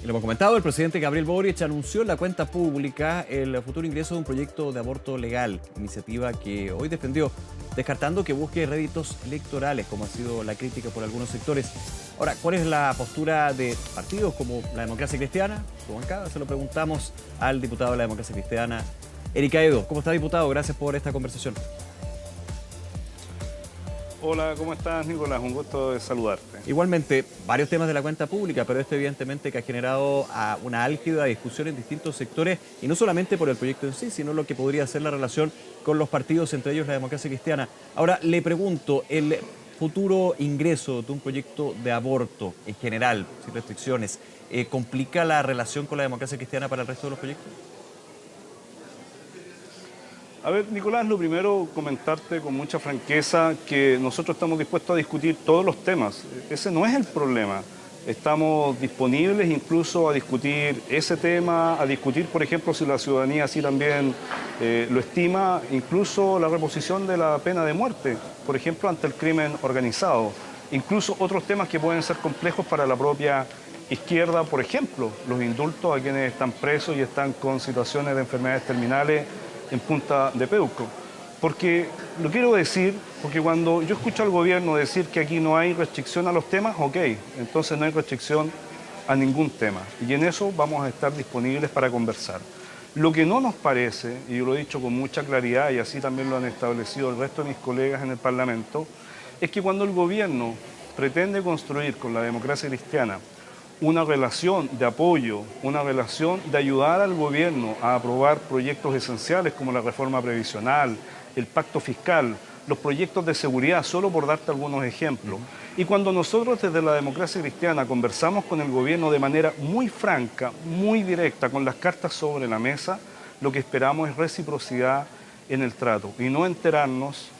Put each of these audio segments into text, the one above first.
Y lo hemos comentado, el presidente Gabriel Boric anunció en la cuenta pública el futuro ingreso de un proyecto de aborto legal, iniciativa que hoy defendió, descartando que busque réditos electorales, como ha sido la crítica por algunos sectores. Ahora, ¿cuál es la postura de partidos como la Democracia Cristiana? Como acá se lo preguntamos al diputado de la Democracia Cristiana, Eric Aedo. ¿Cómo está, diputado? Gracias por esta conversación. Hola, ¿cómo estás, Nicolás? Un gusto de saludarte. Igualmente, varios temas de la cuenta pública, pero esto evidentemente que ha generado una álgida discusión en distintos sectores, y no solamente por el proyecto en sí, sino lo que podría ser la relación con los partidos, entre ellos la Democracia Cristiana. Ahora, le pregunto, el futuro ingreso de un proyecto de aborto en general, sin restricciones, ¿complica la relación con la Democracia Cristiana para el resto de los proyectos? A ver, Nicolás, lo primero, comentarte con mucha franqueza que nosotros estamos dispuestos a discutir todos los temas. Ese no es el problema. Estamos disponibles incluso a discutir ese tema, a discutir, por ejemplo, si la ciudadanía así también lo estima, incluso la reposición de la pena de muerte, por ejemplo, ante el crimen organizado. Incluso otros temas que pueden ser complejos para la propia izquierda, por ejemplo, los indultos a quienes están presos y están con situaciones de enfermedades terminales en Punta de Peuco. Porque lo quiero decir, porque cuando yo escucho al gobierno decir que aquí no hay restricción a los temas, ok, entonces no hay restricción a ningún tema. Y en eso vamos a estar disponibles para conversar. Lo que no nos parece, y yo lo he dicho con mucha claridad, y así también lo han establecido el resto de mis colegas en el Parlamento, es que cuando el gobierno pretende construir con la Democracia Cristiana una relación de apoyo, una relación de ayudar al gobierno a aprobar proyectos esenciales como la reforma previsional, el pacto fiscal, los proyectos de seguridad, solo por darte algunos ejemplos. Y cuando nosotros desde la Democracia Cristiana conversamos con el gobierno de manera muy franca, muy directa, con las cartas sobre la mesa, lo que esperamos es reciprocidad en el trato y no enterarnos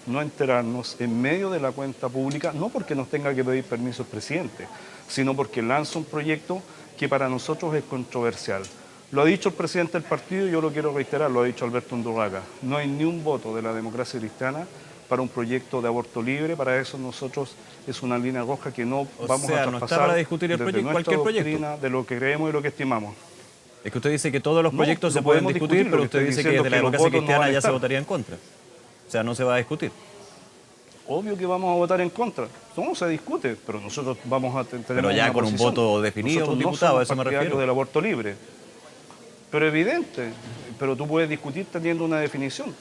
en medio de la cuenta pública, no porque nos tenga que pedir permiso el presidente, sino porque lanza un proyecto que para nosotros es controversial. Lo ha dicho el presidente del partido y yo lo quiero reiterar, lo ha dicho Alberto Undurraga. No hay ni un voto de la Democracia Cristiana para un proyecto de aborto libre. Para eso nosotros es una línea roja que no vamos a traspasar. No está para discutir cualquier proyecto. De lo que creemos y lo que estimamos. Es que usted dice que todos los proyectos se pueden discutir, pero usted dice que desde la Democracia Cristiana ya se votaría en contra. O sea, no se va a discutir. Obvio que vamos a votar en contra. No se discute, pero nosotros vamos a tener Pero ya con un voto definido, un diputado, a eso me refiero. Del aborto libre. Pero evidente, pero tú puedes discutir teniendo una definición.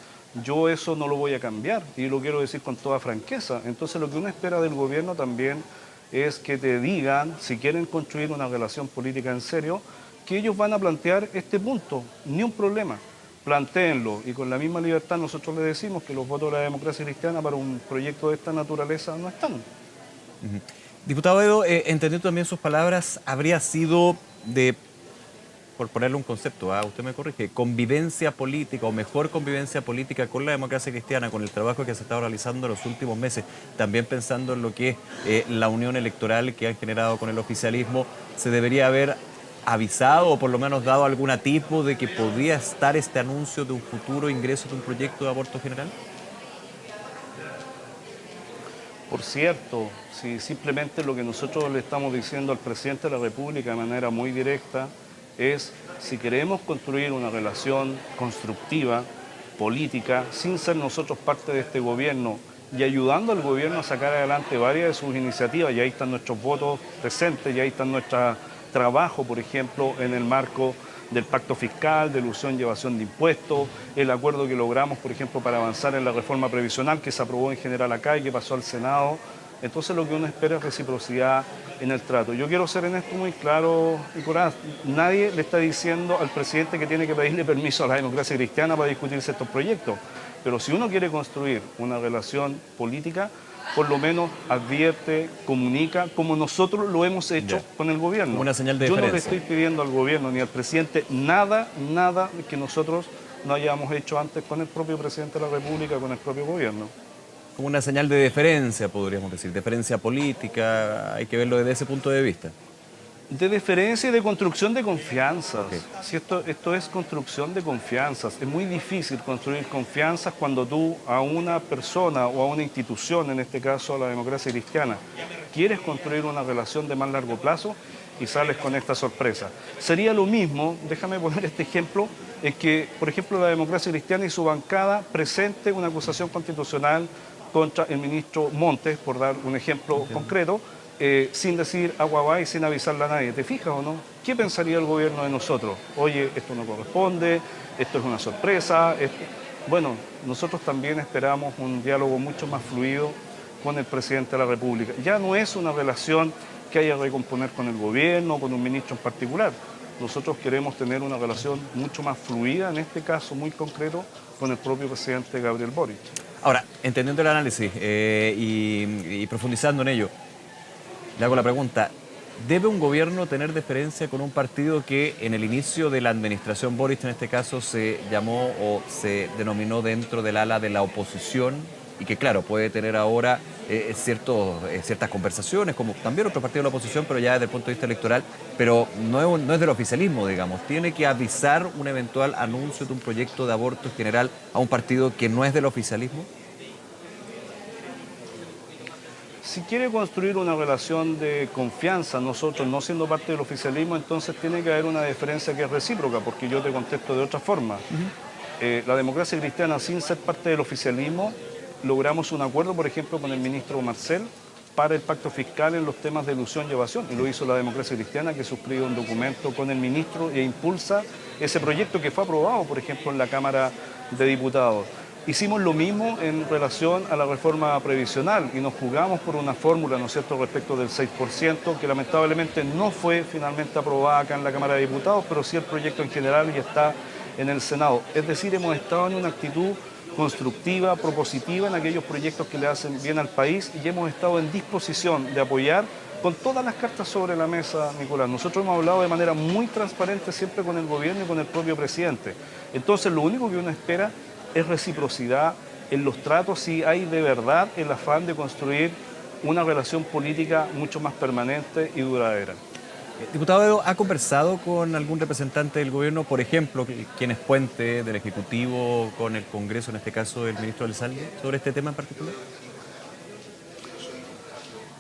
Yo eso no lo voy a cambiar y lo quiero decir con toda franqueza. Entonces lo que uno espera del gobierno también es que te digan, si quieren construir una relación política en serio, que ellos van a plantear este punto, ni un problema. Plantéenlo y con la misma libertad nosotros le decimos que los votos de la Democracia Cristiana para un proyecto de esta naturaleza no están. Diputado Edo, entendiendo también sus palabras, habría sido de, por ponerle un concepto, usted me corrige, convivencia política o mejor convivencia política con la Democracia Cristiana, con el trabajo que se ha estado realizando en los últimos meses, también pensando en lo que es la unión electoral que han generado con el oficialismo, se debería haber avisado o por lo menos dado algún tipo de que podría estar este anuncio de un futuro ingreso de un proyecto de aborto general? Por cierto, si simplemente lo que nosotros le estamos diciendo al presidente de la República de manera muy directa es si queremos construir una relación constructiva, política, sin ser nosotros parte de este gobierno y ayudando al gobierno a sacar adelante varias de sus iniciativas, y ahí están nuestros votos presentes, y ahí están nuestros trabajo, por ejemplo, en el marco del pacto fiscal, de ilusión y evasión de impuestos, el acuerdo que logramos, por ejemplo, para avanzar en la reforma previsional que se aprobó en general acá y que pasó al Senado. Entonces lo que uno espera es reciprocidad en el trato. Yo quiero ser en esto muy claro, Nicolás, nadie le está diciendo al presidente que tiene que pedirle permiso a la Democracia Cristiana para discutirse estos proyectos, pero si uno quiere construir una relación política, por lo menos advierte, comunica, como nosotros lo hemos hecho con el gobierno. Como una señal de Yo diferencia. no le estoy pidiendo al gobierno ni al presidente nada que nosotros no hayamos hecho antes con el propio presidente de la República, con el propio gobierno. Como una señal de deferencia, podríamos decir, deferencia política, hay que verlo desde ese punto de vista. De deferencia y de construcción de confianzas. Okay. Si esto es construcción de confianzas. Es muy difícil construir confianzas cuando tú a una persona o a una institución, en este caso a la Democracia Cristiana, quieres construir una relación de más largo plazo y sales con esta sorpresa. Sería lo mismo, déjame poner este ejemplo, es que, por ejemplo, la Democracia Cristiana y su bancada presente una acusación constitucional contra el ministro Montes, por dar un ejemplo concreto, sin decir agua va y sin avisarle a nadie. ¿Te fijas o no? ¿Qué pensaría el gobierno de nosotros? Oye, esto no corresponde, esto es una sorpresa. Bueno, nosotros también esperamos un diálogo mucho más fluido con el presidente de la República. Ya no es una relación que haya que recomponer con el gobierno o con un ministro en particular. Nosotros queremos tener una relación mucho más fluida, en este caso muy concreto, con el propio presidente Gabriel Boric. Ahora, entendiendo el análisis y profundizando en ello, le hago la pregunta, ¿debe un gobierno tener deferencia con un partido que en el inicio de la administración Boric, en este caso, se llamó o se denominó dentro del ala de la oposición y que, claro, puede tener ahora ciertas conversaciones, como también otro partido de la oposición, pero ya desde el punto de vista electoral, pero no es del oficialismo, digamos? ¿Tiene que avisar un eventual anuncio de un proyecto de aborto general a un partido que no es del oficialismo? Si quiere construir una relación de confianza, nosotros no siendo parte del oficialismo, entonces tiene que haber una diferencia que es recíproca, porque yo te contesto de otra forma. La Democracia Cristiana, sin ser parte del oficialismo, logramos un acuerdo, por ejemplo, con el ministro Marcel para el pacto fiscal en los temas de elusión y evasión. Y lo hizo la Democracia Cristiana, que suscribió un documento con el ministro e impulsa ese proyecto que fue aprobado, por ejemplo, en la Cámara de Diputados. Hicimos lo mismo en relación a la reforma previsional y nos jugamos por una fórmula, ¿no es cierto?, respecto del 6%, que lamentablemente no fue finalmente aprobada acá en la Cámara de Diputados, pero sí el proyecto en general y está en el Senado. Es decir, hemos estado en una actitud constructiva, propositiva en aquellos proyectos que le hacen bien al país y hemos estado en disposición de apoyar con todas las cartas sobre la mesa, Nicolás. Nosotros hemos hablado de manera muy transparente siempre con el gobierno y con el propio presidente. Entonces, lo único que uno espera es reciprocidad en los tratos si hay de verdad el afán de construir una relación política mucho más permanente y duradera. Diputado Edo, ¿ha conversado con algún representante del gobierno, por ejemplo, quien es puente del Ejecutivo con el Congreso, en este caso el ministro Elizalde, sobre este tema en particular?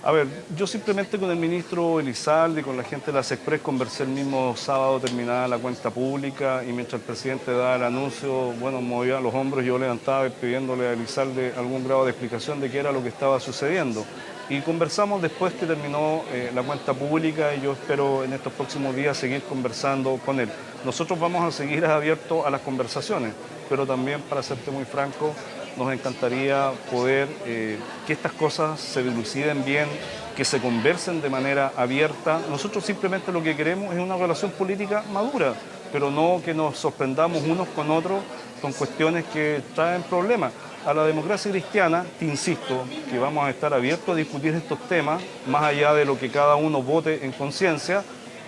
A ver, yo simplemente con el ministro Elizalde y con la gente de la SECPRES conversé el mismo sábado terminada la cuenta pública y mientras el presidente daba el anuncio, bueno, movía los hombros, yo levantaba pidiéndole a Elizalde algún grado de explicación de qué era lo que estaba sucediendo. Y conversamos después que terminó la cuenta pública y yo espero en estos próximos días seguir conversando con él. Nosotros vamos a seguir abiertos a las conversaciones, pero también, para serte muy franco, nos encantaría poder que estas cosas se diluciden bien, que se conversen de manera abierta. Nosotros simplemente lo que queremos es una relación política madura, pero no que nos sorprendamos unos con otros con cuestiones que traen problemas. A la Democracia Cristiana, te insisto, que vamos a estar abiertos a discutir estos temas, más allá de lo que cada uno vote en conciencia,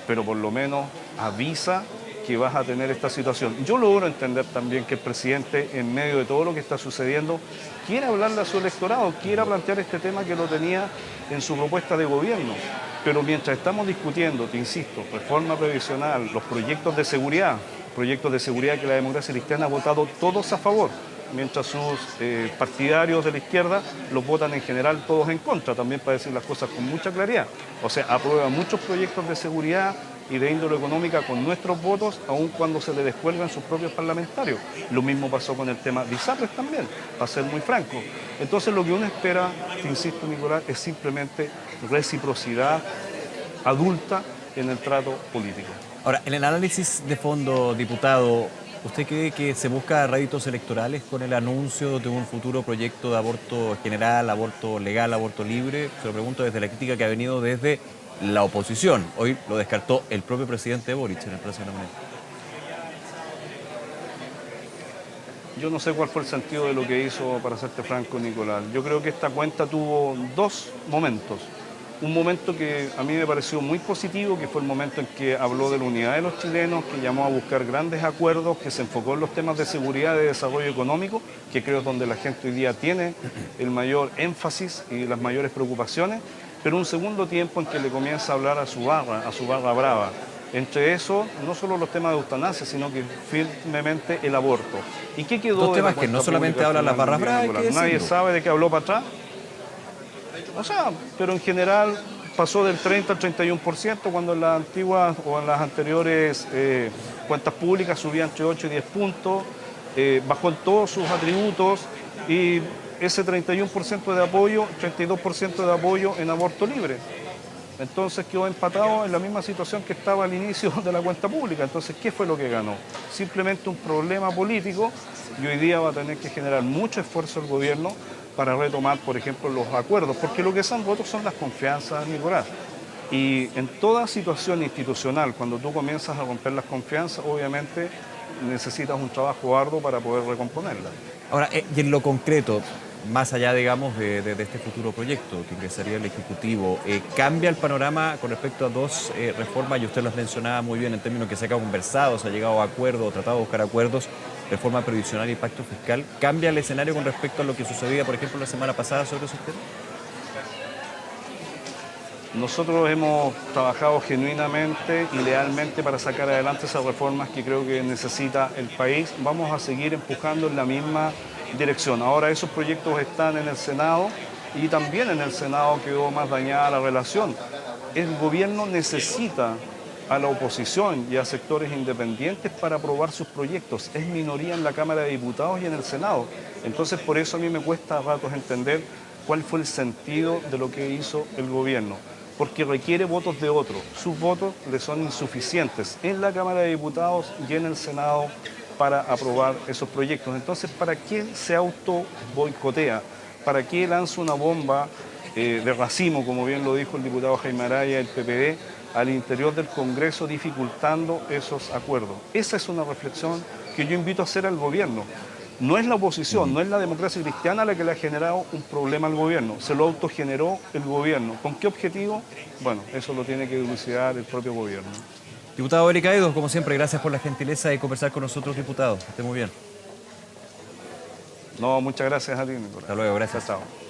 pero por lo menos avisa que vas a tener esta situación. Yo logro entender también que el presidente, en medio de todo lo que está sucediendo, quiere hablarle a su electorado, quiera plantear este tema que lo tenía en su propuesta de gobierno. Pero mientras estamos discutiendo, te insisto, reforma previsional, los proyectos de seguridad que la Democracia Cristiana ha votado todos a favor, mientras sus partidarios de la izquierda los votan en general todos en contra, también para decir las cosas con mucha claridad. O sea, aprueban muchos proyectos de seguridad y de índole económica con nuestros votos, aun cuando se le descuelgan sus propios parlamentarios. Lo mismo pasó con el tema de ISAPRES también, para ser muy franco. Entonces lo que uno espera, te insisto, Nicolás, es simplemente reciprocidad adulta en el trato político. Ahora, en el análisis de fondo, diputado, ¿usted cree que se busca réditos electorales con el anuncio de un futuro proyecto de aborto general, aborto legal, aborto libre? Se lo pregunto desde la crítica que ha venido desde la oposición. Hoy lo descartó el propio presidente Boric en el Palacio de la Moneda. Yo no sé cuál fue el sentido de lo que hizo, para serte franco, Nicolás. Yo creo que esta cuenta tuvo dos momentos. Un momento que a mí me pareció muy positivo, que fue el momento en que habló de la unidad de los chilenos, que llamó a buscar grandes acuerdos, que se enfocó en los temas de seguridad y de desarrollo económico, que creo es donde la gente hoy día tiene el mayor énfasis y las mayores preocupaciones, pero un segundo tiempo en que le comienza a hablar a su barra brava. Entre eso, no solo los temas de eutanasia, sino que firmemente el aborto. ¿Y qué quedó Dos de la temas que no cuenta solamente pública hablan las barras bravas, Nicolás? Nadie sabe de qué habló para atrás. O sea, pero en general pasó del 30 al 31%, cuando en las antiguas o en las anteriores cuentas públicas subía entre 8 y 10 puntos, bajó en todos sus atributos y ese 31% de apoyo, 32% de apoyo en aborto libre. Entonces quedó empatado en la misma situación que estaba al inicio de la cuenta pública. Entonces, ¿qué fue lo que ganó? Simplemente un problema político y hoy día va a tener que generar mucho esfuerzo el gobierno para retomar, por ejemplo, los acuerdos, porque lo que se han roto son las confianzas, Nicolás. Y en toda situación institucional, cuando tú comienzas a romper las confianzas, obviamente necesitas un trabajo arduo para poder recomponerlas. Ahora, y en lo concreto, más allá, digamos, de este futuro proyecto que ingresaría el Ejecutivo, ¿cambia el panorama con respecto a dos reformas? Y usted las mencionaba muy bien en términos que se ha conversado, se ha llegado a acuerdos, o tratado de buscar acuerdos, reforma previsional y pacto fiscal. ¿Cambia el escenario con respecto a lo que sucedía, por ejemplo, la semana pasada sobre esos temas? Nosotros hemos trabajado genuinamente y lealmente para sacar adelante esas reformas que creo que necesita el país. Vamos a seguir empujando en la misma dirección. Ahora esos proyectos están en el Senado y también en el Senado quedó más dañada la relación. El gobierno necesita a la oposición y a sectores independientes para aprobar sus proyectos. Es minoría en la Cámara de Diputados y en el Senado. Entonces por eso a mí me cuesta a ratos entender cuál fue el sentido de lo que hizo el gobierno. Porque requiere votos de otros. Sus votos le son insuficientes en la Cámara de Diputados y en el Senado para aprobar esos proyectos. Entonces, ¿para qué se auto boicotea? ¿Para qué lanza una bomba de racimo, como bien lo dijo el diputado Jaime Araya, del PPD, al interior del Congreso, dificultando esos acuerdos? Esa es una reflexión que yo invito a hacer al gobierno. No es la oposición, no es la democracia cristiana la que le ha generado un problema al gobierno, se lo autogeneró el gobierno. ¿Con qué objetivo? Bueno, eso lo tiene que dilucidar el propio gobierno. Diputado Eric Aidos, como siempre, gracias por la gentileza de conversar con nosotros, diputado. Que esté muy bien. No, muchas gracias a ti, Nicolás. Hasta luego, gracias. Chao.